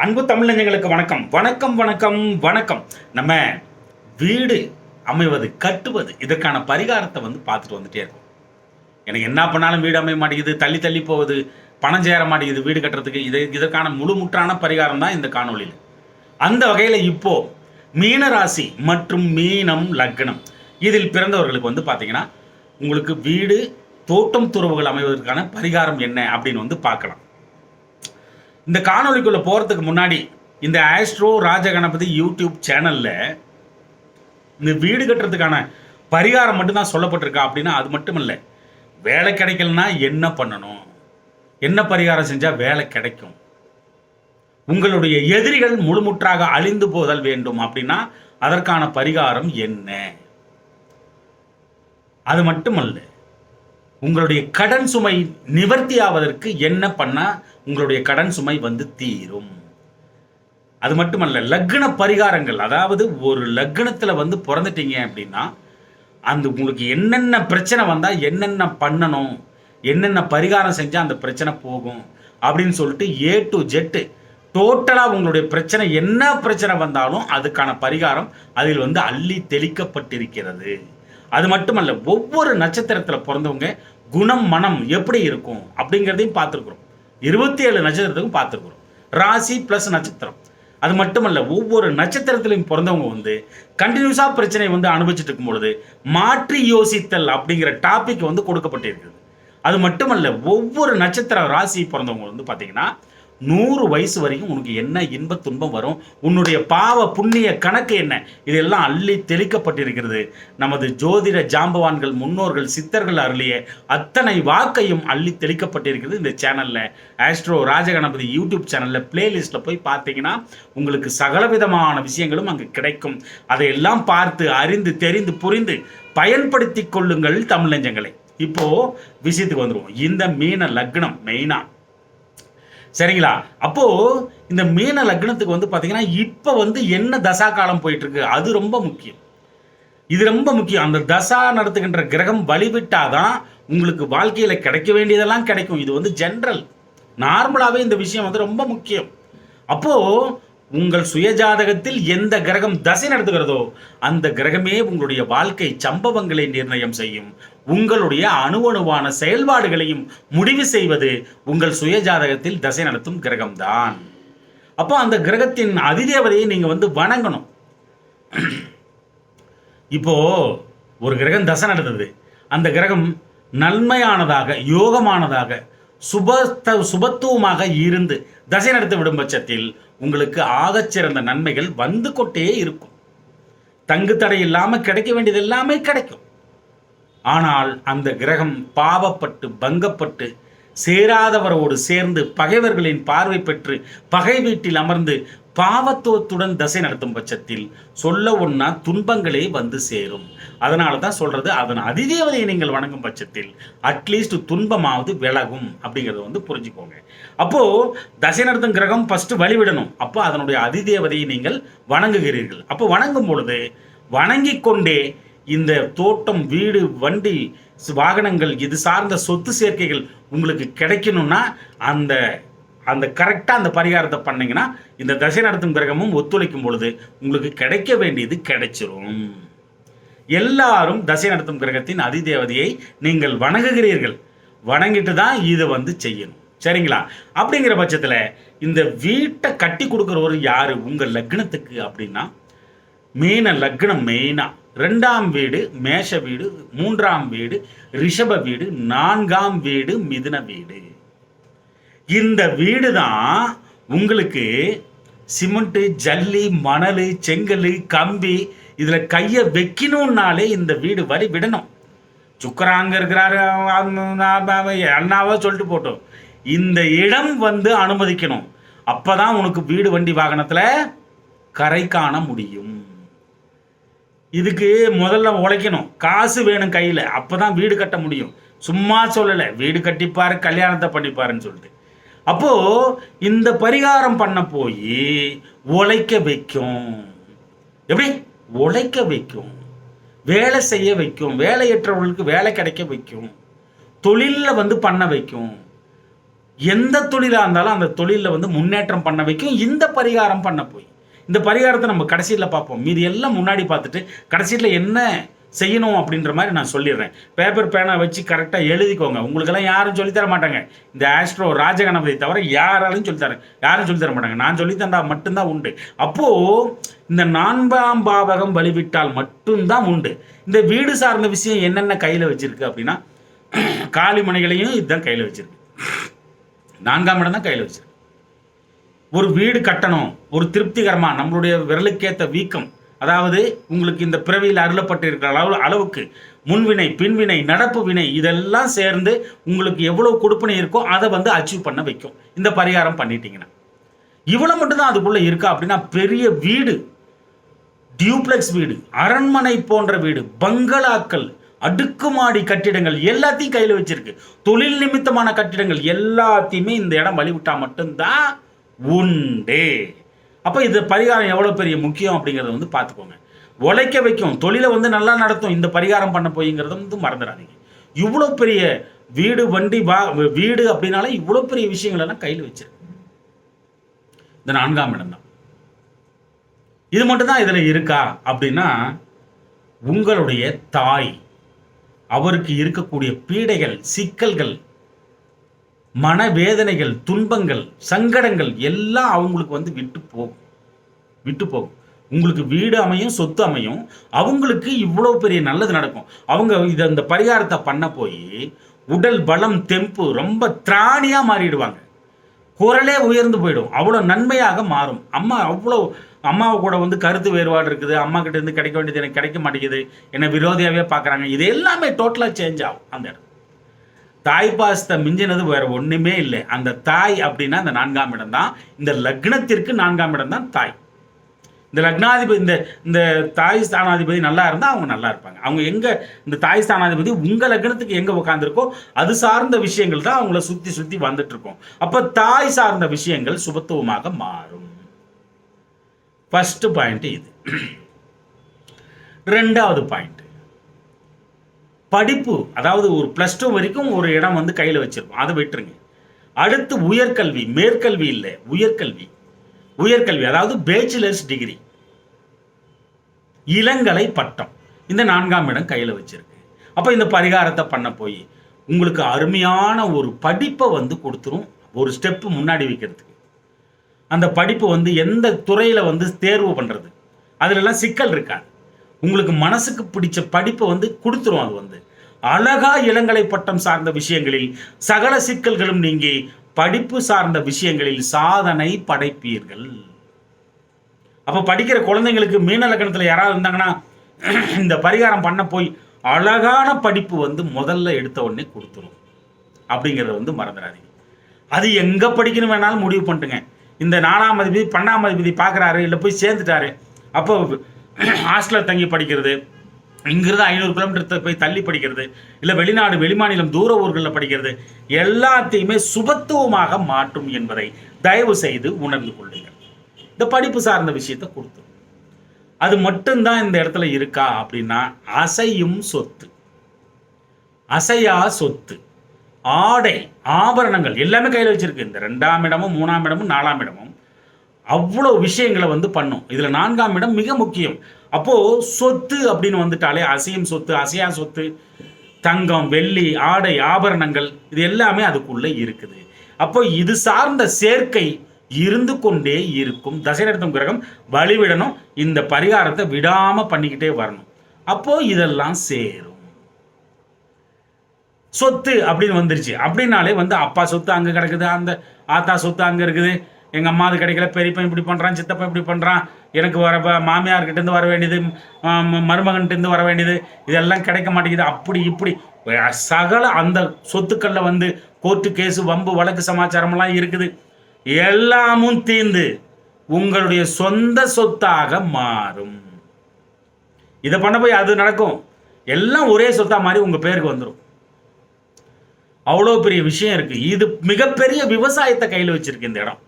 அன்பு தமிழஞ்சங்களுக்கு வணக்கம் வணக்கம் வணக்கம் வணக்கம். நம்ம வீடு அமைவது கட்டுவது இதற்கான பரிகாரத்தை பார்த்துட்டு வந்துட்டே இருக்கோம். எனக்கு என்ன பண்ணாலும் வீடு அமைய மாட்டேங்குது, தள்ளி தள்ளி போகுது, பணம் சேர மாட்டேங்குது வீடு கட்டுறதுக்கு. இதற்கான முழுமுற்றான பரிகாரம் தான் இந்த காணொலியில். அந்த வகையில் இப்போ மீன ராசி மற்றும் மீனம் லக்னம் இதில் பிறந்தவர்களுக்கு பார்த்தீங்கன்னா உங்களுக்கு வீடு தோட்டம் துறவுகள் அமைவதற்கான பரிகாரம் என்ன அப்படின்னு பார்க்கலாம். இந்த காணொலிக்குள்ள போகிறதுக்கு முன்னாடி இந்த ஆஸ்ட்ரோ ராஜகணபதி யூடியூப் சேனலில் இந்த வீடு கட்டுறதுக்கான பரிகாரம் மட்டும்தான் சொல்லப்பட்டிருக்கா அப்படின்னா அது மட்டும் இல்லை, வேலை கிடைக்கலனா என்ன பண்ணணும், என்ன பரிகாரம் செஞ்சால் வேலை கிடைக்கும், உங்களுடைய எதிரிகள் முழுமுற்றாக அழிந்து போதல் வேண்டும் அப்படின்னா அதற்கான பரிகாரம் என்ன, அது மட்டுமல்ல உங்களுடைய கடன் சுமை நிவர்த்தி ஆவதற்கு என்ன பண்ணால் உங்களுடைய கடன் சுமை தீரும். அது மட்டுமல்ல லக்ன பரிகாரங்கள், அதாவது ஒரு லக்னத்தில் பிறந்துட்டீங்க அப்படின்னா அந்த உங்களுக்கு என்னென்ன பிரச்சனை வந்தால் என்னென்ன பண்ணணும், என்னென்ன பரிகாரம் செஞ்சால் அந்த பிரச்சனை போகும் அப்படின்னு சொல்லிட்டு A to Z டோட்டலாக உங்களுடைய பிரச்சனை என்ன பிரச்சனை வந்தாலும் அதுக்கான பரிகாரம் அதில் அள்ளி தெளிக்கப்பட்டிருக்கிறது. அது மட்டுமல்ல ஒவ்வொரு நட்சத்திரத்தில் பிறந்தவங்க குணம் மனம் எப்படி இருக்கும் அப்படிங்கிறதையும் பார்த்துருக்குறோம். 27 நட்சத்திரத்துக்கும் பார்த்துருக்குறோம், ராசி ப்ளஸ் நட்சத்திரம். அது மட்டுமல்ல ஒவ்வொரு நட்சத்திரத்திலையும் பிறந்தவங்க கண்டினியூஸாக பிரச்சனை அனுபவிச்சுட்டு இருக்கும் பொழுது மாற்றி யோசித்தல் அப்படிங்கிற டாபிக் கொடுக்கப்பட்டிருக்குது. அது மட்டுமல்ல ஒவ்வொரு நட்சத்திர ராசி பிறந்தவங்க பார்த்தீங்கன்னா 100 வயசு வரைக்கும் உனக்கு என்ன இன்ப துன்பம் வரும், உன்னுடைய பாவ புண்ணிய கணக்கு என்ன, இதெல்லாம் அள்ளி தெளிக்கப்பட்டிருக்கிறது. நமது ஜோதிட ஜாம்பவான்கள் முன்னோர்கள் சித்தர்கள் அருளிய அத்தனை வாக்கையும் அள்ளி தெளிக்கப்பட்டிருக்கிறது இந்த சேனலில். ஆஸ்ட்ரோ ராஜகணபதி யூடியூப் சேனலில் பிளேலிஸ்ட்டில் போய் பார்த்தீங்கன்னா உங்களுக்கு சகலவிதமான விஷயங்களும் அங்கே கிடைக்கும். அதையெல்லாம் பார்த்து அறிந்து தெரிந்து புரிந்து பயன்படுத்தி கொள்ளுங்கள் தமிழஞ்சங்களே. இப்போது விஷயத்துக்கு வந்துடுவோம். இந்த மீன லக்னம் மெயினாக சரிங்களா. அப்போ இந்த மீன லக்னத்துக்கு பார்த்தீங்கன்னா இப்போ என்ன தசா காலம் போயிட்டு இருக்கு அது ரொம்ப முக்கியம். இது ரொம்ப முக்கியம். அந்த தசா நடத்துகின்ற கிரகம் வழிவிட்டாதான் உங்களுக்கு வாழ்க்கையில கிடைக்க வேண்டியதெல்லாம் கிடைக்கும். இது ஜென்ரல் நார்மலாவே இந்த விஷயம் ரொம்ப முக்கியம். அப்போ உங்கள் சுயஜாதகத்தில் எந்த கிரகம் தசை நடத்துகிறதோ அந்த கிரகமே உங்களுடைய வாழ்க்கை சம்பவங்களை நிர்ணயம் செய்யும். உங்களுடைய அணுவணுவான செயல்பாடுகளையும் முடிவு செய்வது உங்கள் சுயஜாதகத்தில் தசை நடத்தும் கிரகம்தான். அப்போ அந்த கிரகத்தின் அதிதேவதையை நீங்க வணங்கணும். இப்போ ஒரு கிரகம் தசை நடத்துது, அந்த கிரகம் நன்மையானதாக யோகமானதாக சுபத்துவமாக இருந்து தசை நடத்த விடும் பட்சத்தில் உங்களுக்கு ஆகச்சிறந்த நன்மைகள் கொண்டே இருக்கும். தங்கு தடை இல்லாமல் கிடைக்க வேண்டியது எல்லாமே கிடைக்கும். ஆனால் அந்த கிரகம் பாவப்பட்டு பங்கப்பட்டு சேராதவரோடு சேர்ந்து பகைவர்களின் பார்வை பெற்று பகை வீட்டில் அமர்ந்து பாவத்துவத்துடன் தசை நடத்தும் பட்சத்தில் சொல்ல ஒன்னா துன்பங்களே சேரும். அதனால தான் சொல்றது, அதன் அதிதேவதையை நீங்கள் வணங்கும் பட்சத்தில் அட்லீஸ்ட் துன்பமாவது விலகும் அப்படிங்கிறத புரிஞ்சுக்கோங்க. அப்போ தசை நடத்தும் கிரகம் ஃபர்ஸ்ட் வழிவிடணும். அப்போ அதனுடைய அதிதேவதையை நீங்கள் வணங்குகிறீர்கள். அப்போ வணங்கும் பொழுது வணங்கி கொண்டே இந்த தோட்டம் வீடு வண்டி வாகனங்கள் இது சார்ந்த சொத்து சேர்க்கைகள் உங்களுக்கு கிடைக்கணும்னா அந்த அந்த கரெக்டாக அந்த பரிகாரத்தை பண்ணீங்கன்னா இந்த தசை நடத்தும் கிரகமும் ஒத்துழைக்கும் பொழுது உங்களுக்கு கிடைக்க வேண்டியது கிடைச்சிரும். எல்லாரும் தசை நடத்தும் கிரகத்தின் அதிதேவதையை நீங்கள் வணங்குகிறீர்கள், வணங்கிட்டு தான் இதை செய்யணும். சரிங்களா? அப்படிங்கிற பட்சத்தில் இந்த வீட்டை கட்டி கொடுக்குறவர் யாரு உங்கள் லக்னத்துக்கு அப்படின்னா மீன லக்னம் மெயினாக 2ஆம் வீடு மேஷ வீடு, 3ஆம் வீடு ரிஷப வீடு, 4ஆம் வீடு மிதுன வீடு. இந்த வீடு தான் உங்களுக்கு சிமெண்ட் ஜல்லி மணல் செங்கல் கம்பி இதில் கையை வைக்கணும்னாலே இந்த வீடு வழி விடணும். சுக்கராங்க இருக்கிறாரு அண்ணாவோ சொல்லிட்டு போட்டோம், இந்த இடம் அனுமதிக்கணும். அப்போதான் உனக்கு வீடு வண்டி வாகனத்தில் கரை காண முடியும். இதுக்கு முதல்ல உழைக்கணும், காசு வேணும் கையில், அப்போதான் வீடு கட்ட முடியும். சும்மா சொல்லலை வீடு கட்டிப்பாரு கல்யாணத்தை பண்ணிப்பாருன்னு சொல்லிட்டு. அப்போ இந்த பரிகாரம் பண்ண போய் உழைக்க வைக்கும். எப்படி உழைக்க வைக்கும்? வேலை செய்ய வைக்கும், வேலையற்றவர்களுக்கு வேலை கிடைக்க வைக்கும், தொழிலில் பண்ண வைக்கும். எந்த தொழிலாக இருந்தாலும் அந்த தொழிலில் வந்து முன்னேற்றம் பண்ண வைக்கும் இந்த பரிகாரம் பண்ண போய். இந்த பரிகாரத்தை நம்ம கடைசியில் பார்ப்போம். மீதி எல்லாம் முன்னாடி பார்த்துட்டு கடைசியில் என்ன செய்யணும் அப்படின்ற மாதிரி நான் சொல்லிடுறேன். பேப்பர் பேனா வச்சு கரெக்டாக எழுதிக்கோங்க. உங்களுக்கெல்லாம் யாரும் சொல்லித்தர மாட்டாங்க. இந்த ஆஸ்ட்ரோ ராஜகணபதி தவிர யாராலும் யாரும் சொல்லித்தர மாட்டாங்க. நான் சொல்லித்தந்தா மட்டும்தான் உண்டு. அப்போது இந்த 4ஆம் பாவகம் வழிவிட்டால் மட்டும்தான் உண்டு. இந்த வீடு சார்ந்த விஷயம் என்னென்ன கையில் வச்சிருக்கு அப்படின்னா, காளிமனைகளையும் இதுதான் கையில் வச்சிருக்கு. 4ஆம் இடம் தான் கையில் வச்சிருக்கு. ஒரு வீடு கட்டணும், ஒரு திருப்திகரமாக நம்மளுடைய விரலுக்கேற்ற வீக்கம், அதாவது உங்களுக்கு இந்த பிறவியில் அருளப்பட்டு இருக்கிற அளவுக்கு முன்வினை பின்வினை நடப்பு வினை இதெல்லாம் சேர்ந்து உங்களுக்கு எவ்வளோ கொடுப்பனை இருக்கோ அதை வந்து அச்சீவ் பண்ண வைக்கும் இந்த பரிகாரம் பண்ணிட்டீங்கன்னா. இவ்வளோ மட்டும்தான் அதுக்குள்ளே இருக்கா அப்படின்னா, பெரிய வீடு, டியூப்ளெக்ஸ் வீடு, அரண்மனை போன்ற வீடு, பங்களாக்கள், அடுக்குமாடி கட்டிடங்கள் எல்லாத்தையும் கையில் வச்சிருக்கு. தொழில் நிமித்தமான கட்டிடங்கள் எல்லாத்தையுமே இந்த இடம் வழிவிட்டா மட்டும்தான் உண்டு. அப்போ இது பரிகாரம் எவ்வளோ பெரிய முக்கியம் அப்படிங்கிறத வந்து பார்த்துக்கோங்க. உழைக்க வைக்கும், தொழிலை வந்து நல்லா நடத்தும் இந்த பரிகாரம் பண்ண போய்ங்கிறத வந்து மறந்துடாதீங்க. இவ்வளோ பெரிய வீடு வண்டி வீடு அப்படின்னாலே இவ்வளோ பெரிய விஷயங்கள் எல்லாம் கையில் வச்சிருக்கு இந்த 4ஆம் இடம் தான். இது மட்டும்தான் இதில் இருக்கா அப்படின்னா, உங்களுடைய தாய், அவருக்கு இருக்கக்கூடிய பீடைகள், சிக்கல்கள், மனவேதனைகள், துன்பங்கள், சங்கடங்கள் எல்லாம் அவங்களுக்கு வந்து விட்டு போகும். உங்களுக்கு வீடு அமையும், சொத்து அமையும், அவங்களுக்கு இவ்வளோ பெரிய நல்லது நடக்கும். அவங்க இந்த பரிகாரத்தை பண்ண போய் உடல் பலம் தெம்பு ரொம்ப திராணியாக மாறிடுவாங்க. குரலே உயர்ந்து போயிடும், அவ்வளோ நன்மையாக மாறும். அம்மாவை கூட வந்து கருத்து வேறுபாடு இருக்குது, அம்மா கிட்ட இருந்து கிடைக்க வேண்டியது எனக்கு கிடைக்க மாட்டேங்குது, என்னை விரோதியாகவே பார்க்குறாங்க, இது எல்லாமே டோட்டலாக சேஞ்ச் ஆகும். அந்த இடம் தாய் பாசத்தை மிஞ்சினது வேற ஒன்றுமே இல்லை. அந்த தாய் அப்படின்னா அந்த 4ஆம் இடம் தான். இந்த லக்னத்திற்கு 4ஆம் இடம் தான் தாய். இந்த லக்னாதிபதி இந்த தாய் ஸ்தானாதிபதி நல்லா இருந்தால் அவங்க நல்லா இருப்பாங்க. அவங்க எங்கே இந்த தாய் ஸ்தானாதிபதி உங்கள் லக்னத்துக்கு எங்கே உட்காந்துருக்கோ அது சார்ந்த விஷயங்கள் தான் அவங்கள சுற்றி வந்துட்டு இருக்கோம். அப்போ தாய் சார்ந்த விஷயங்கள் சுபத்துவமாக மாறும். ஃபர்ஸ்ட் பாயிண்ட் இது. 2வது பாயிண்ட் படிப்பு, அதாவது ஒரு +2 வரைக்கும் ஒரு இடம் வந்து கையில் வச்சிருக்கோம், அதை விட்டுருங்க. அடுத்து உயர்கல்வி, மேற்கல்வி இல்லை, உயர்கல்வி அதாவது பேச்சுலர்ஸ் டிகிரி, இளங்கலை பட்டம், இந்த 4ஆம் இடம் கையில் வச்சிருக்கு. அப்போ இந்த பரிகாரத்தை பண்ண போய் உங்களுக்கு அருமையான ஒரு படிப்பை வந்து கொடுத்துரும். ஒரு ஸ்டெப்பு முன்னாடி வைக்கிறதுக்கு அந்த படிப்பு வந்து எந்த துறையில் வந்து தேர்வு பண்ணுறது அதிலெல்லாம் சிக்கல் இருக்காது. உங்களுக்கு மனசுக்கு பிடிச்ச படிப்பை வந்து கொடுத்துரும். அது வந்து அழகா இளங்கலை பட்டம் சார்ந்த விஷயங்களில் சகல சிக்கல்களும் நீங்கி படிப்பு சார்ந்த விஷயங்களில் சாதனை படைப்பீர்கள். அப்போ படிக்கிற குழந்தைங்களுக்கு மீன லக்னத்தில் யாராவது இருந்தாங்கன்னா இந்த பரிகாரம் பண்ண போய் அழகான படிப்பு வந்து முதல்ல எடுத்த உடனே கொடுத்துரும் அப்படிங்கிறத வந்து மறந்துடாதீங்க. அது எங்கே படிக்கணும் வேணாலும் முடிவு பண்ணிட்டுங்க. இந்த 4ஆம் அதிபதி 12ஆம் அதிபதி பார்க்குறாரு, இல்லை போய் சேர்ந்துட்டாரு, அப்போ ஹாஸ்டலில் தங்கி படிக்கிறது, இங்கிருந்து 500 கிலோமீட்டர் போய் தள்ளி படிக்கிறது, இல்லை வெளிநாடு வெளிமாநிலம் தூர ஊர்களில் படிக்கிறது எல்லாத்தையுமே சுபத்துவமாக மாற்றும் என்பதை தயவு செய்து உணர்ந்து கொள்ளுங்கள். இந்த படிப்பு சார்ந்த விஷயத்தை கொடுத்து அது மட்டும்தான் இந்த இடத்துல இருக்கா அப்படின்னா, அசையும் சொத்து, அசையா சொத்து, ஆடை ஆபரணங்கள் எல்லாமே கையில் வச்சிருக்கு. இந்த 2ஆம் இடமும் 3ஆம் இடமும் 4ஆம் இடமும் அவ்வளோ விஷயங்களை வந்து பண்ணும். இதில் 4ஆம் இடம் மிக முக்கியம். அப்போது சொத்து அப்படின்னு வந்துட்டாலே அசையும் சொத்து, அசையா சொத்து, தங்கம் வெள்ளி ஆடை ஆபரணங்கள் இது எல்லாமே அதுக்குள்ளே இருக்குது. அப்போ இது சார்ந்த சேர்க்கை இருந்து கொண்டே இருக்கும். தசை நடத்தும் கிரகம் வழிவிடணும். இந்த பரிகாரத்தை விடாமல் பண்ணிக்கிட்டே வரணும். அப்போது இதெல்லாம் சேரும். சொத்து அப்படின்னு வந்துருச்சு அப்படின்னாலே வந்து அப்பா சொத்து அங்கே கிடக்குது, அந்த ஆத்தா சொத்து அங்கே இருக்குது, எங்கள் அம்மா அது கிடைக்கல, பெரியப்பன் இப்படி பண்ணுறான், சித்தப்பன் இப்படி பண்ணுறான், எனக்கு மாமியார்கிட்டேருந்து வர வேண்டியது, மருமகன்கிட்டேருந்து வர வேண்டியது இதெல்லாம் கிடைக்க மாட்டேங்குது, அப்படி இப்படி சகல அந்த சொத்துக்களில் வந்து கோர்ட்டு கேஸு வம்பு வழக்கு சமாச்சாரமெல்லாம் இருக்குது. எல்லாமும் தீர்ந்து உங்களுடைய சொந்த சொத்தாக மாறும். இதை பண்ண போய் அது நடக்கும். எல்லாம் ஒரே சொத்தாக மாறி உங்கள் பேருக்கு வந்துடும். அவ்வளோ பெரிய விஷயம் இருக்குது. இது மிகப்பெரிய விவசாயத்தை கையில் வச்சிருக்கு இந்த இடம்.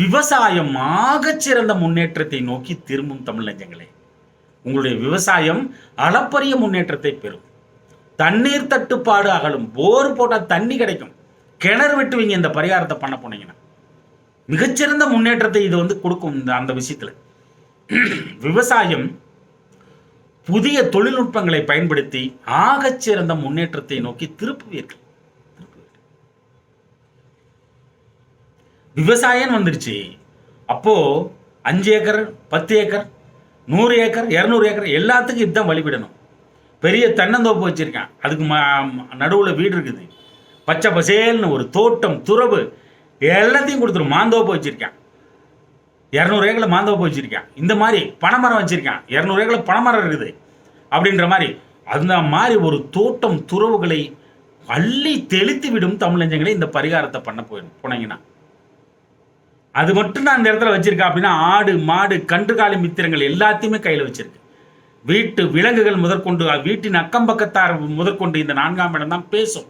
விவசாயம் ஆகச்சிறந்த முன்னேற்றத்தை நோக்கி திரும்பும் தமிழ் நெஞ்சங்களே. உங்களுடைய விவசாயம் அளப்பரிய முன்னேற்றத்தை பெறும். தண்ணீர் தட்டுப்பாடு அகலும். போர் போட்டால் தண்ணி கிடைக்கும். கிணறு வெட்டுவீங்க இந்த பரிகாரத்தை பண்ண போனீங்கன்னா. மிகச்சிறந்த முன்னேற்றத்தை இது வந்து கொடுக்கும். அந்த விஷயத்தில் விவசாயம் புதிய தொழில்நுட்பங்களை பயன்படுத்தி ஆகச்சிறந்த முன்னேற்றத்தை நோக்கி திருப்புவீர்கள். விவசாயம் வந்துருச்சு. அப்போ 5 ஏக்கர் 10 ஏக்கர் 100 ஏக்கர் 200 ஏக்கர் எல்லாத்துக்கும் இதுதான் வழிவிடணும். பெரிய தென்னந்தோப்பு வச்சிருக்கேன், அதுக்கு நடுவில் வீடு இருக்குது, பச்சை பசேல்னு ஒரு தோட்டம் துறவு எல்லாத்தையும் கொடுத்துரும். மாந்தோப்பு வச்சிருக்கேன், 200 ஏக்கரில் மாந்தோப்பு வச்சிருக்கேன். இந்த மாதிரி பனைமரம் வச்சிருக்கேன், 200 ஏக்கரில் பனைமரம் இருக்குது அப்படின்ற மாதிரி அந்த மாதிரி ஒரு தோட்டம் துறவுகளை அள்ளி தெளித்து விடும் தமிழஞ்சங்களை இந்த பரிகாரத்தை பண்ண போனீங்கன்னா. அது மட்டும் தான் அந்த இடத்துல வச்சிருக்கா அப்படின்னா, ஆடு மாடு கன்றுகாலி மித்திரங்கள் எல்லாத்தையுமே கையில் வச்சிருக்கு. வீட்டு விலங்குகள் முதற்கொண்டு வீட்டின் அக்கம் பக்கத்தார் முதற்கொண்டு இந்த 4ஆம் இடம் தான் பேசும்.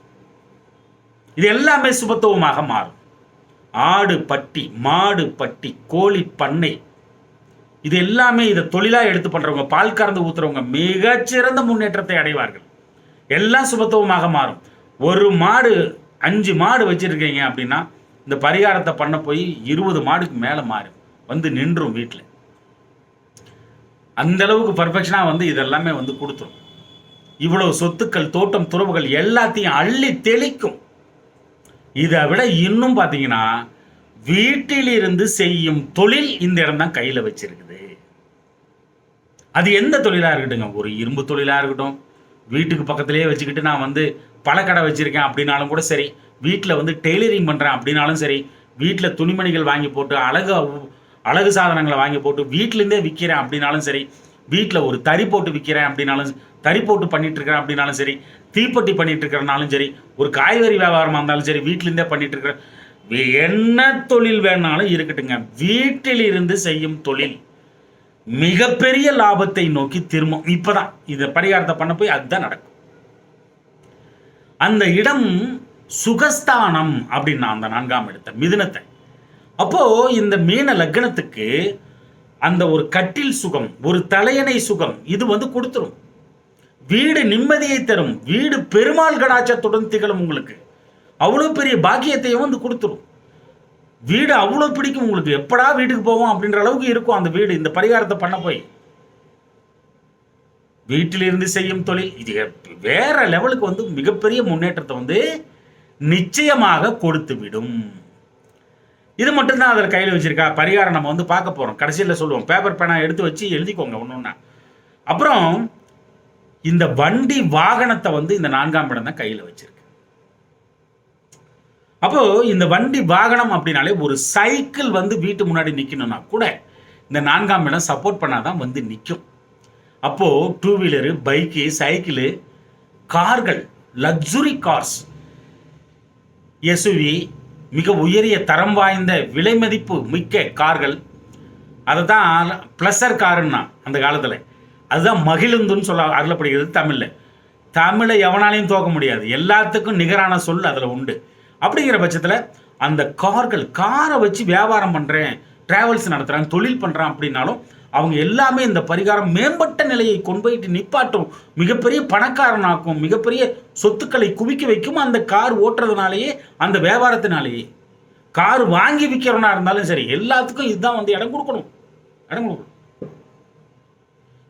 இது எல்லாமே சுபத்துவமாக மாறும். ஆடு பட்டி மாடு பட்டி கோழி பண்ணை இது எல்லாமே இதை தொழிலாக எடுத்து பண்றவங்க, பால் கறந்து ஊத்துறவங்க மிகச்சிறந்த முன்னேற்றத்தை அடைவார்கள். எல்லாம் சுபத்துவமாக மாறும். ஒரு மாடு 5 மாடு வச்சிருக்கீங்க அப்படின்னா இந்த பரிகாரத்தை பண்ண போய் 20 மாடுக்கு மேலே மாறும் வந்து நின்றும் வீட்டில். அந்த அளவுக்கு பர்ஃபெக்ஷனாக வந்து இதெல்லாமே வந்து கொடுத்துரும். இவ்வளவு சொத்துக்கள் தோட்டம் துறவுகள் எல்லாத்தையும் அள்ளி தெளிக்கும். இதை விட இன்னும் பார்த்தீங்கன்னா, வீட்டிலிருந்து செய்யும் தொழில் இந்த இடம் தான் கையில் வச்சிருக்குது. அது எந்த தொழிலாக இருக்கட்டுங்க, ஒரு இரும்பு தொழிலாக இருக்கட்டும், வீட்டுக்கு பக்கத்திலேயே வச்சுக்கிட்டு நான் வந்து பழக்கடை வச்சிருக்கேன் அப்படின்னாலும் கூட சரி, வீட்டில் வந்து டெய்லரிங் பண்ணுறேன் அப்படின்னாலும் சரி, வீட்டில் துணிமணிகள் வாங்கி போட்டு அழகு சாதனங்களை வாங்கி போட்டு வீட்டிலேருந்தே விற்கிறேன் அப்படின்னாலும் சரி, வீட்டில் ஒரு தறி போட்டு விற்கிறேன் அப்படின்னாலும், தறி போட்டு பண்ணிட்டு இருக்கிறேன் அப்படின்னாலும் சரி, தீப்பெட்டி பண்ணிட்டு இருக்கிறனாலும் சரி, ஒரு காய்கறி வியாபாரமாக இருந்தாலும் சரி, வீட்டிலேருந்தே பண்ணிட்டு இருக்கிற என்ன தொழில் வேணாலும் இருக்கட்டுங்க, வீட்டில் இருந்து செய்யும் தொழில் மிகப்பெரிய லாபத்தை நோக்கி திரும்பும். இப்பதான் இந்த பரிகாரத்தை பண்ண போய் அதுதான் நடக்கும். அந்த இடம் சுகஸ்தானம் அப்படின்னா அந்த 4ஆம் இடத்தை மிதுனத்தை. அப்போ இந்த மீன லக்னத்துக்கு அந்த ஒரு கட்டில் சுகம், ஒரு தலையணை சுகம் இது வந்து கொடுத்துரும். வீடு நிம்மதியை தரும். வீடு பெருமாள் கடாட்சத்துடன் திகழும். உங்களுக்கு அவ்வளோ பெரிய பாக்கியத்தையும் வந்து கொடுத்துரும். வீடு அவ்வளோ பிடிக்கும் உங்களுக்கு. எப்படா வீட்டுக்கு போவோம் அப்படின்ற அளவுக்கு இருக்கும் அந்த வீடு இந்த பரிகாரத்தை பண்ண போய். வீட்டிலிருந்து செய்யும் தொழில் இது வேற லெவலுக்கு வந்து மிகப்பெரிய முன்னேற்றத்தை வந்து நிச்சயமாக கொடுத்து விடும். இது மட்டும்தான் அதில் கையில் வச்சிருக்கா பரிகாரம். நம்ம வந்து பார்க்க போறோம், கடைசியில் சொல்லுவோம். பேப்பர் பேனா எடுத்து வச்சு எழுதிக்கோங்க ஒன்னொன்னா. அப்புறம் இந்த வண்டி வாகனத்தை வந்து இந்த 4ஆம் இடம் தான் கையில் வச்சிருக்கு. அப்போ இந்த வண்டி வாகனம் அப்படின்னாலே ஒரு சைக்கிள் வந்து வீட்டு முன்னாடி நிற்கணும்னா கூட இந்த 4ஆம் இடம் சப்போர்ட் பண்ணாதான் வந்து நிற்கும். அப்போ 2 வீலரு பைக்கு சைக்கிளு கார்கள் லக்ஸுரி கார்ஸ் எஸ்யூவி மிக உயரிய தரம் வாய்ந்த விலை மதிப்பு மிக்க கார்கள், அதை தான் ப்ளஸர் காருன்னா அந்த காலத்தில். அதுதான் மகிழுந்துன்னு சொல்ல அருளப்படுகிறது தமிழில். தமிழை எவனாலையும் தோக்க முடியாது, எல்லாத்துக்கும் நிகரான சொல் அதில் உண்டு. அப்படிங்கிற பட்சத்தில் அந்த காரை வச்சு வியாபாரம் பண்ணுறேன், டிராவல்ஸ் நடத்துகிறேன், தொழில் பண்ணுறேன் அப்படின்னாலும் அவங்க எல்லாமே இந்த பரிகாரம் மேம்பட்ட நிலையை கொண்டு போயிட்டு நிப்பாட்டும். மிகப்பெரிய பணக்காரனாக்கும், மிகப்பெரிய சொத்துக்களை குவிக்க வைக்கும். அந்த கார் ஓட்டுறதுனாலேயே, அந்த வியாபாரத்தினாலேயே. கார் வாங்கி விற்கிறவனா இருந்தாலும் சரி, எல்லாத்துக்கும் இதுதான் வந்து இடம் கொடுக்கணும்.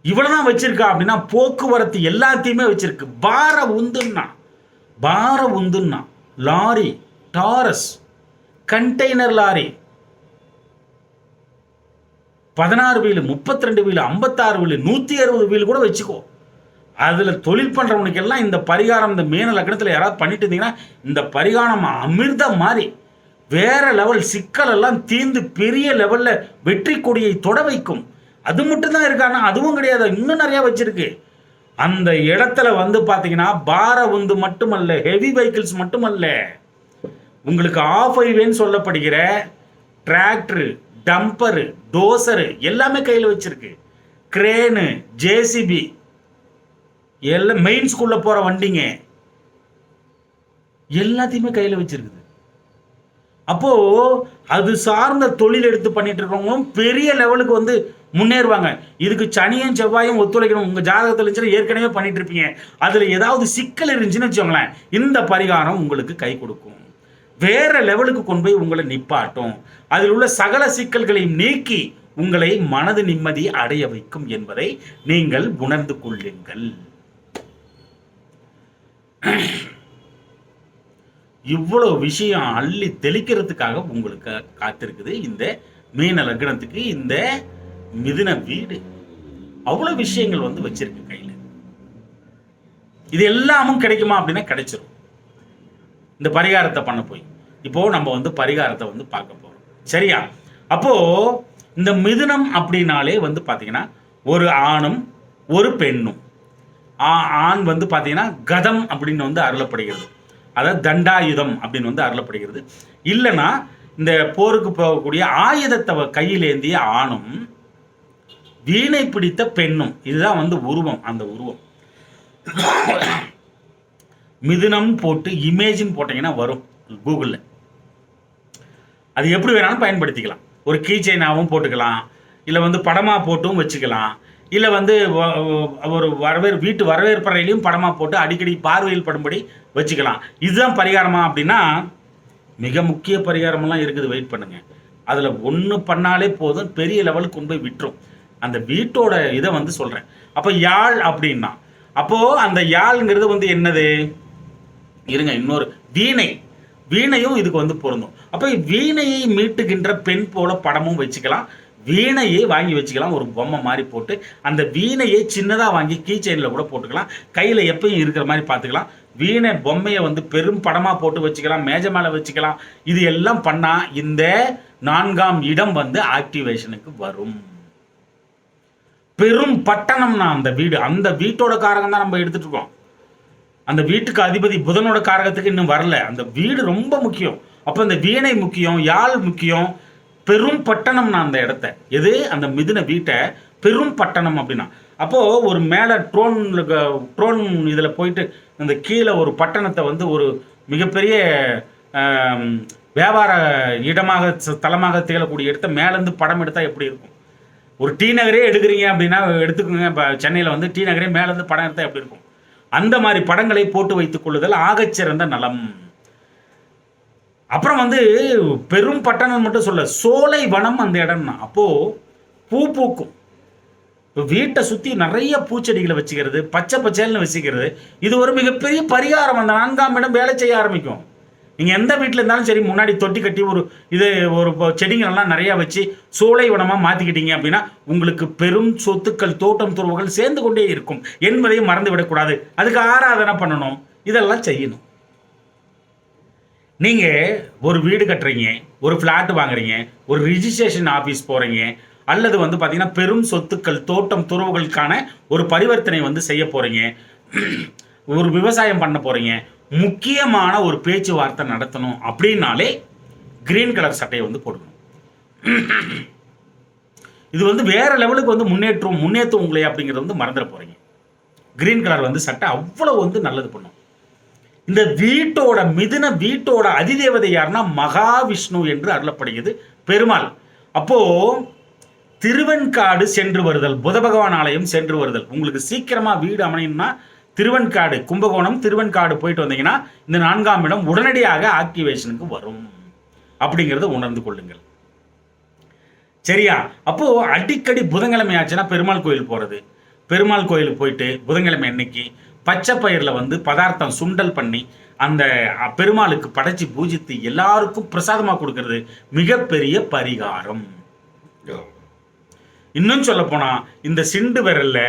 இவ்வளவுதான் வச்சிருக்கா அப்படின்னா போக்குவரத்து எல்லாத்தையுமே வச்சிருக்கு. பார உந்துன்னா lorry, Taurus, container lorry, 16 wheel 32 wheel 56 wheel 160 wheel கூட வச்சுக்கோ. அதில் தொழில் பண்ணுறவனுக்கு எல்லாம் இந்த பரிகாரம் இந்த மீன லக்னத்தில் யாராவது பண்ணிட்டு இருந்தீங்கன்னா இந்த பரிகாரம் அமிர்தம் மாதிரி வேற லெவல் சிக்கல் எல்லாம் தீர்ந்து பெரிய லெவலில் வெற்றி கொடியை தொட வைக்கும். அது மட்டும் தான் இருக்கானா? அதுவும் கிடையாது, இன்னும் நிறையா வச்சிருக்கு. அந்த இடத்துல வந்து பார்த்தீங்கன்னா பார உந்து மட்டுமல்ல, ஹெவி வெஹிக்கிள்ஸ் மட்டுமல்ல, உங்களுக்கு ஆஃப் ஹைவேன்னு சொல்லப்படுகிற டிராக்டரு, டம்பரு, டோசரு எல்லாமே கையில் வச்சிருக்கு. கிரேனு, ஜேசிபி எல்லாம் மெயின் ஸ்கூல்ல போற வண்டிங்க எல்லாத்தையுமே கையில் வச்சிருக்குது. அப்போ அது சார்ந்த தொழில் எடுத்து பண்ணிட்டு இருக்கவங்களும் பெரிய லெவலுக்கு வந்து முன்னேறுவாங்க. இதுக்கு சனியும் செவ்வாயும் ஒத்துழைக்கணும். உங்க ஜாதகத்தில் இருந்துச்சுன்னா ஏற்கனவே பண்ணிட்டு இருப்பீங்க. அதுல ஏதாவது சிக்கல் இருந்துச்சுன்னு வச்சுக்கோங்களேன், இந்த பரிகாரம் உங்களுக்கு கை கொடுக்கும். வேற லெவலுக்கு கொண்டு போய் உங்களை நிப்பாட்டும். அதில் உள்ள சகல சிக்கல்களையும் நீக்கி உங்களை மனது நிம்மதி அடைய வைக்கும் என்பதை நீங்கள் உணர்ந்து கொள்ளுங்கள். இவ்வளவு விஷயம் அள்ளி தெளிக்கிறதுக்காக உங்களுக்கு காத்திருக்குது இந்த மீன லக்னத்துக்கு இந்த மிதுன வீடு. அவ்வளவு விஷயங்கள் வந்து வச்சிருக்கு கையில. இது எல்லாமும் கிடைக்குமா அப்படின்னா கிடைச்சிரும். இந்த பரிகாரத்தை பண்ண போய் இப்போ நம்ம வந்து பரிகாரத்தை வந்து பார்க்க போறோம். சரியா? அப்போ இந்த மிதுனம் அப்படின்னாலே வந்து பாத்தீங்கன்னா ஒரு ஆணும் ஒரு பெண்ணும். ஆண் வந்து பாத்தீங்கன்னா கதம் அப்படின்னு வந்து அருளப்படுகிறது, அதாவது தண்டாயுதம் அப்படின்னு வந்து அருளப்படுகிறது. இல்லைன்னா இந்த போருக்கு போகக்கூடிய ஆயுதத்தை கையில் ஏந்திய ஆணும் வீணை பிடித்த பெண்ணும். இதுதான் வந்து உருவம். அந்த உருவம் மிதுனம் போட்டு இமேஜின் போட்டீங்கன்னா வரும் கூகுளில். அது எப்படி வேணாலும் பயன்படுத்திக்கலாம். ஒரு கீ செயினாகவும் போட்டுக்கலாம், இல்லை வந்து படமாக போட்டும் வச்சுக்கலாம், இல்லை வந்து ஒரு வீட்டு வரவேற்பறையிலையும் படமாக போட்டு அடிக்கடி பார்வையில் படும்படி வச்சுக்கலாம். இதுதான் பரிகாரமா அப்படின்னா மிக முக்கிய பரிகாரமெல்லாம் இருக்குது. வெயிட் பண்ணுங்க. அதில் ஒன்று பண்ணாலே போதும், பெரிய லெவலுக்கு கொண்டு போய் விட்டுரும். அந்த வீட்டோட இதை வந்து சொல்கிறேன். அப்போ யாழ் அப்படின்னா அப்போது அந்த யாழ்ங்கிறது வந்து என்னது? இருங்க, இன்னொரு வீணை. வீணையும் இதுக்கு வந்து பொருந்தும். அப்போ வீணையை மீட்டுகின்ற பெண் போல படமும் வச்சுக்கலாம். வீணையை வாங்கி வச்சுக்கலாம், ஒரு பொம்மை மாதிரி போட்டு. அந்த வீணையை சின்னதாக வாங்கி கீ செயினில் கூட போட்டுக்கலாம், கையில் எப்பயும் இருக்கிற மாதிரி பார்த்துக்கலாம். வீணை பொம்மையை வந்து பெரும் படமாக போட்டு வச்சுக்கலாம், மேஜை மேலே வச்சுக்கலாம். இது எல்லாம் பண்ணால் இந்த 4ஆம் இடம் வந்து ஆக்டிவேஷனுக்கு வரும். பெரும் பட்டணம்னா அந்த வீடு, அந்த வீட்டோட காரகம் தான் நம்ம எடுத்துட்டு இருக்கோம். அந்த வீட்டுக்கு அதிபதி புதனோட காரகத்துக்கு இன்னும் வரல. அந்த வீடு ரொம்ப முக்கியம். அப்போ இந்த வீணை முக்கியம், யாழ் முக்கியம். பெரும் பட்டணம்னா அந்த இடத்த எது? அந்த மிதுன வீட்டை பெரும் பட்டணம் அப்படின்னா. அப்போது ஒரு மேலே ட்ரோன் இதில் போயிட்டு அந்த கீழே ஒரு பட்டணத்தை வந்து ஒரு மிகப்பெரிய வியாபார இடமாக தளமாக திகழக்கூடிய இடத்த மேலேருந்து படம் எடுத்தால் எப்படி இருக்கும்? ஒரு டி நகரே எடுக்கிறீங்க அப்படின்னா எடுத்துக்கோங்க. இப்போ சென்னையில் வந்து டி நகரே மேலேருந்து படம் எடுத்தால் எப்படி இருக்கும்? அந்த மாதிரி படங்களை போட்டு வைத்துக் கொள்ளுதல் ஆகச்சிறந்த நலம். அப்புறம் வந்து பெரும் பட்டணம் மட்டும் சொல்ல, சோலை வனம் அந்த இடம்னா அப்போது பூ பூக்கும். இப்போ வீட்டை சுற்றி நிறைய பூச்செடிகளை வச்சுக்கிறது, பச்சை பச்சைன்னு வச்சுக்கிறது, இது ஒரு மிகப்பெரிய பரிகாரம். அந்த 4ஆம் இடம் வேலை செய்ய ஆரம்பிக்கும். நீங்கள் எந்த வீட்டில் இருந்தாலும் சரி, முன்னாடி தொட்டி கட்டி ஒரு செடிங்களெல்லாம் நிறையா வச்சு சோலை வனமாக மாற்றிக்கிட்டீங்க அப்படின்னா உங்களுக்கு பெரும் சொத்துக்கள், தோட்டம் துறவுகள் சேர்ந்து கொண்டே இருக்கும் என்பதையும் மறந்து விடக்கூடாது. அதுக்கு ஆராதனை பண்ணணும், இதெல்லாம் செய்யணும். நீங்கள் ஒரு வீடு கட்டுறீங்க, ஒரு ஃப்ளாட் வாங்குறீங்க, ஒரு ரிஜிஸ்ட்ரேஷன் ஆஃபீஸ் போகிறீங்க, அல்லது வந்து பார்த்தீங்கன்னா பெரும் சொத்துக்கள், தோட்டம் துறவுகளுக்கான ஒரு பரிவர்த்தனை வந்து செய்ய போகிறீங்க, ஒரு விவசாயம் பண்ண போகிறீங்க, முக்கியமான ஒரு பேச்சுவார்த்தை நடத்தணும் அப்படின்னாலே கிரீன் கலர் சட்டையை வந்து போடணும். இது வந்து வேற லெவலுக்கு வந்து முன்னேற்றும் உங்களை அப்படிங்கிறது வந்து மறந்துட போறீங்க. கிரீன் கலர் வந்து சட்டை அவ்வளவு வந்து நல்லது பண்ணும். இந்த மிதுன வீட்டோட அதிதேவதை யாருன்னா மகாவிஷ்ணு என்று அருளப்படுகிறது, பெருமாள். அப்போ திருவெண்காடு சென்று வருதல், புத பகவான் ஆலயம் சென்று வருதல். உங்களுக்கு சீக்கிரமா வீடு அமையணும்னா திருவெண்காடு, கும்பகோணம் திருவெண்காடு போயிட்டு வந்தீங்கன்னா இந்த 4ஆம் இடம் உடனடியாக ஆக்டிவேஷனுக்கு வரும் அப்படிங்கிறத உணர்ந்து கொள்ளுங்கள். சரியா? அப்போ அடிக்கடி புதன்கிழமை ஆச்சுன்னா பெருமாள் கோயில் போறது, பெருமாள் கோயிலுக்கு போயிட்டு புதன்கிழமை அன்னைக்கு பச்சை பயிரில் வந்து பதார்த்தம் சுண்டல் பண்ணி அந்த பெருமாளுக்கு படைச்சி பூஜித்து எல்லாருக்கும் பிரசாதமாக கொடுக்கறது மிகப்பெரிய பரிகாரம். இன்னும் சொல்ல போனா இந்த சிண்டு விரல்ல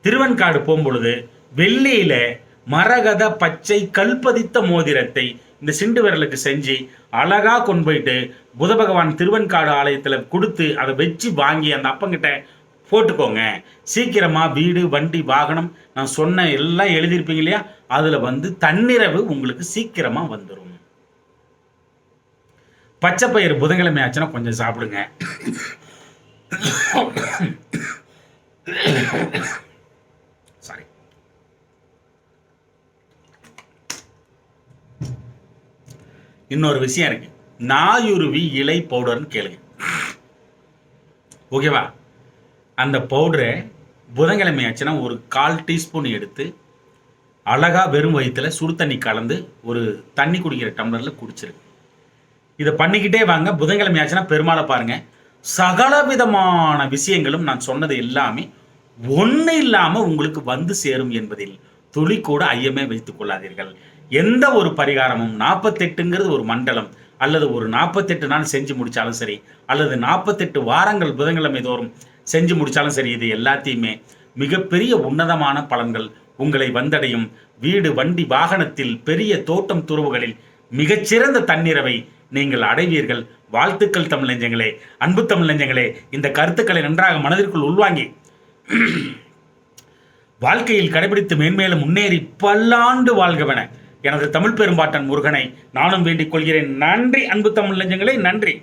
திருவெண்காடு போகும்பொழுது வெள்ளியில மரகத பச்சை கல்பதித்த மோதிரத்தை இந்த சிண்டு விரலுக்கு செஞ்சு அழகா கொண்டு போயிட்டு புத பகவான் திருவெண்காடு ஆலயத்தில் கொடுத்து அதை வச்சு வாங்கி அந்த அப்பங்கிட்ட போட்டுக்கோங்க. சீக்கிரமா வீடு, வண்டி, வாகனம் நான் சொன்ன எல்லாம் எழுதியிருப்பீங்க இல்லையா, அதுல வந்து தன்னிறைவு உங்களுக்கு சீக்கிரமா வந்துடும். பச்சை பயிர் புதன்கிழமை ஆச்சுன்னா கொஞ்சம் சாப்பிடுங்க. சாரி. இன்னொரு விஷயம் இருக்கு, நாயுருவி இலை பவுடர்னு கேளுங்க. ஓகேவா? அந்த பவுடரை புதன்கிழமை ஆச்சுன்னா ஒரு 1/4 டீஸ்பூன் எடுத்து அழகா வெறும் வயிற்றுல சுடு தண்ணி கலந்து ஒரு தண்ணி குடிக்கிற டம்ளரில் குடிச்சிரு. இதை பண்ணிக்கிட்டே வாங்க. புதன்கிழமை ஆச்சுன்னா பெருமாளை பாருங்க. சகல விதமான விஷயங்களும் நான் சொன்னது எல்லாமே ஒன்று இல்லாமல் உங்களுக்கு வந்து சேரும் என்பதில் துளி கூட ஐயமே வைத்துக் கொள்ளாதீர்கள். எந்த ஒரு பரிகாரமும் 48ங்கிறது ஒரு மண்டலம், அல்லது ஒரு 48 நாள் செஞ்சு முடித்தாலும் சரி, அல்லது 48 வாரங்கள் புதன்கிழமை தோறும் செஞ்சு முடித்தாலும் சரி, இது எல்லாத்தையுமே மிகப்பெரிய உன்னதமான பலன்கள் உங்களை வந்தடையும். வீடு, வண்டி, வாகனத்தில், பெரிய தோட்டம் துறவுகளில் மிகச்சிறந்த தன்னிறவை நீங்கள் அடைவீர்கள். வாழ்த்துக்கள் தமிழ் நெஞ்சங்களே, அன்பு தமிழ் நெஞ்சங்களே. இந்த கருத்துக்களை நன்றாக மனதிற்குள் உள்வாங்கி வாழ்க்கையில் கடைபிடித்து மேன்மேலும் முன்னேறி பல்லாண்டு வாழ்கவென எனது தமிழ் பெரும்பாட்டன் முருகனை நானும் வேண்டிக் கொள்கிறேன். நன்றி அன்பு தமிழ் நெஞ்சங்களே, நன்றி.